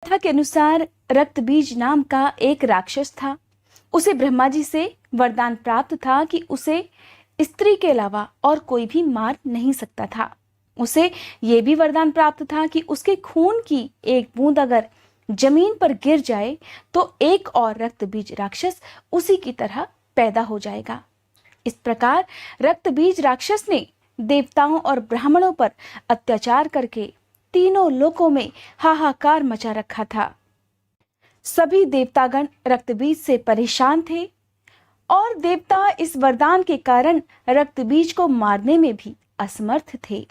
कथा के अनुसार रक्तबीज नाम का एक राक्षस था। उसे ब्रह्मा जी से वरदान प्राप्त था कि उसे स्त्री के अलावा और कोई भी मार नहीं सकता था। उसे यह भी वरदान प्राप्त था कि उसके खून की एक बूंद अगर जमीन पर गिर जाए तो एक और रक्तबीज राक्षस उसी की तरह पैदा हो जाएगा। इस प्रकार रक्तबीज राक्षस ने देवताओं और ब्राह्मणों पर अत्याचार करके तीनों लोकों में हाहाकार मचा रखा था। सभी देवतागण रक्तबीज से परेशान थे और देवता इस वरदान के कारण रक्तबीज को मारने में भी असमर्थ थे।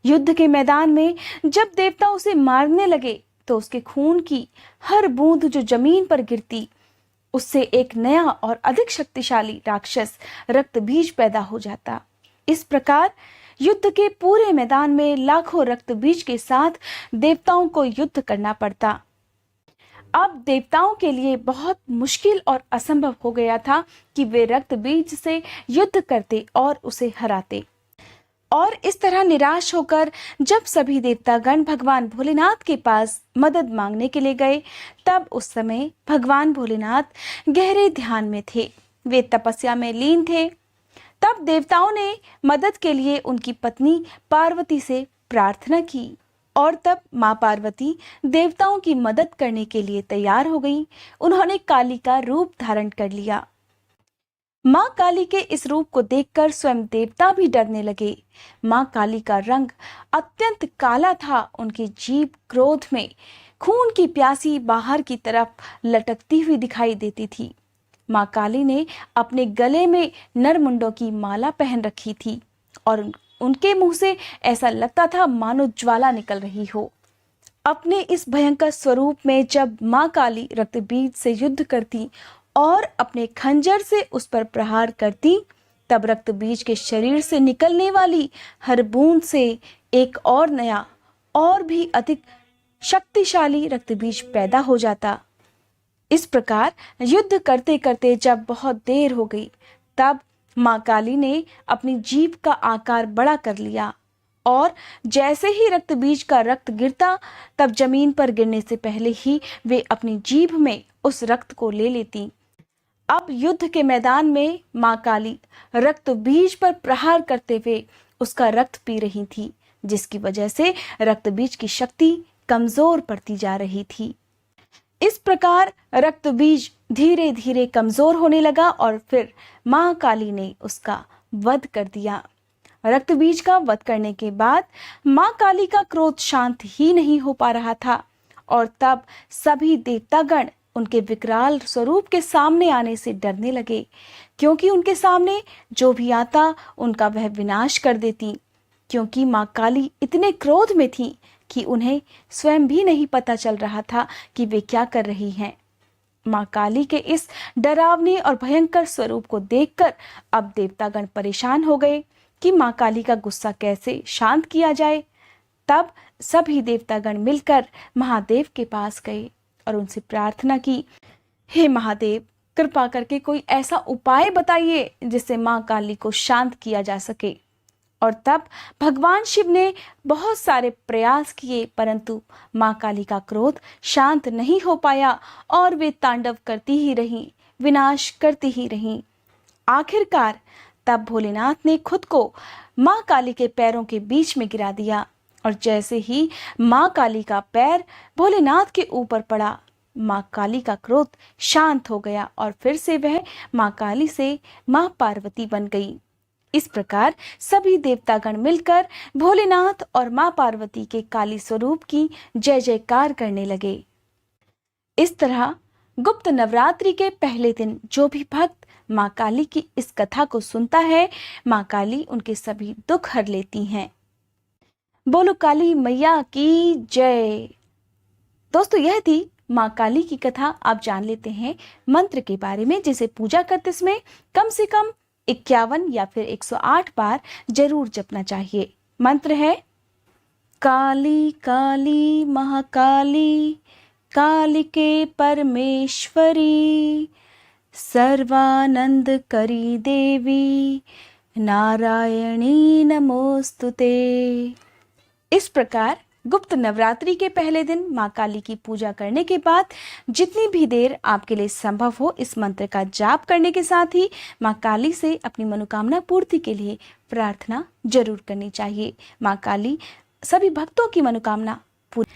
युद्ध के मैदान में जब देवता उसे मारने लगे तो उसके खून की हर बूंद जो जमीन पर गिरती उससे एक नया और अधिक शक्तिशाली राक्षस रक्तबीज पैदा हो जाता। इस प्रकार युद्ध के पूरे मैदान में लाखों रक्तबीज के साथ देवताओं को युद्ध करना पड़ता। अब देवताओं के लिए बहुत मुश्किल और असंभव हो गया था कि वे रक्तबीज से युद्ध करते और उसे हराते। और इस तरह निराश होकर जब सभी देवतागण भगवान भोलेनाथ के पास मदद मांगने के लिए गए, तब उस समय भगवान भोलेनाथ गहरे ध्यान में थे। वे तपस्या में लीन थे। तब देवताओं ने मदद के लिए उनकी पत्नी पार्वती से प्रार्थना की और तब मां पार्वती देवताओं की मदद करने के लिए तैयार हो गईं। उन्होंने काली का रूप धारण कर लिया। मां काली के इस रूप को देखकर स्वयं देवता भी डरने लगे। मां काली का रंग अत्यंत काला था। उनकी जीभ क्रोध में खून की प्यासी बाहर की तरफ लटकती हुई दिखाई देती थी। मां काली ने अपने गले में नरमुंडों की माला पहन रखी थी और उनके मुंह से ऐसा लगता था मानो ज्वाला निकल रही हो। अपने इस भयंकर स्वरूप में जब मां काली रक्तबीज से युद्ध करती और अपने खंजर से उस पर प्रहार करती, तब रक्तबीज के शरीर से निकलने वाली हर बूंद से एक और नया और भी अधिक शक्तिशाली रक्तबीज पैदा हो जाता। इस प्रकार युद्ध करते करते जब बहुत देर हो गई, तब मां काली ने अपनी जीभ का आकार बड़ा कर लिया और जैसे ही रक्तबीज का रक्त गिरता, तब जमीन पर गिरने से पहले ही वे अपनी जीभ में उस रक्त को ले लेती। अब युद्ध के मैदान में मां काली रक्तबीज पर प्रहार करते हुए उसका रक्त पी रही थी, जिसकी वजह से रक्तबीज की शक्ति कमजोर पड़ती जा रही थी। इस प्रकार रक्तबीज धीरे धीरे कमजोर होने लगा और फिर मां काली ने उसका वध कर दिया। रक्तबीज का वध करने के बाद मां काली का क्रोध शांत ही नहीं हो पा रहा था और तब सभी देवतागण उनके विकराल स्वरूप के सामने आने से डरने लगे, क्योंकि उनके सामने जो भी आता उनका वह विनाश कर देती। क्योंकि मां काली इतने क्रोध में थी कि उन्हें स्वयं भी नहीं पता चल रहा था कि वे क्या कर रही हैं। मां काली के इस डरावने और भयंकर स्वरूप को देखकर अब देवतागण परेशान हो गए कि मां काली का गुस्सा कैसे शांत किया जाए। तब सभी देवतागण मिलकर महादेव के पास गए और उनसे प्रार्थना की, हे महादेव, कृपा करके कोई ऐसा उपाय बताइए जिससे मां काली को शांत किया जा सके। और तब भगवान शिव ने बहुत सारे प्रयास किए, परंतु मां काली का क्रोध शांत नहीं हो पाया और वे तांडव करती ही रहीं, विनाश करती ही रहीं। आखिरकार तब भोलेनाथ ने खुद को मां काली के पैरों के बीच में गिरा दिया और जैसे ही मां काली का पैर भोलेनाथ के ऊपर पड़ा, मां काली का क्रोध शांत हो गया और फिर से वह मां काली से मां पार्वती बन गई। इस प्रकार सभी देवतागण मिलकर भोलेनाथ और मां पार्वती के काली स्वरूप की जय जयकार करने लगे। इस तरह गुप्त नवरात्रि के पहले दिन जो भी भक्त मां काली की इस कथा को सुनता है, मां काली उनके सभी दुख हर लेती हैं। बोलो काली मैया की जय। दोस्तों, यह थी मां काली की कथा। आप जान लेते हैं मंत्र के बारे में, जिसे पूजा करते समय कम से कम 51 या फिर 108 बार जरूर जपना चाहिए। मंत्र है, काली काली महाकाली, कालिके परमेश्वरी, सर्वानंद करी देवी, नारायणी नमोस्तुते। इस प्रकार गुप्त नवरात्रि के पहले दिन मां काली की पूजा करने के बाद जितनी भी देर आपके लिए संभव हो इस मंत्र का जाप करने के साथ ही मां काली से अपनी मनोकामना पूर्ति के लिए प्रार्थना जरूर करनी चाहिए। मां काली सभी भक्तों की मनोकामना पूरी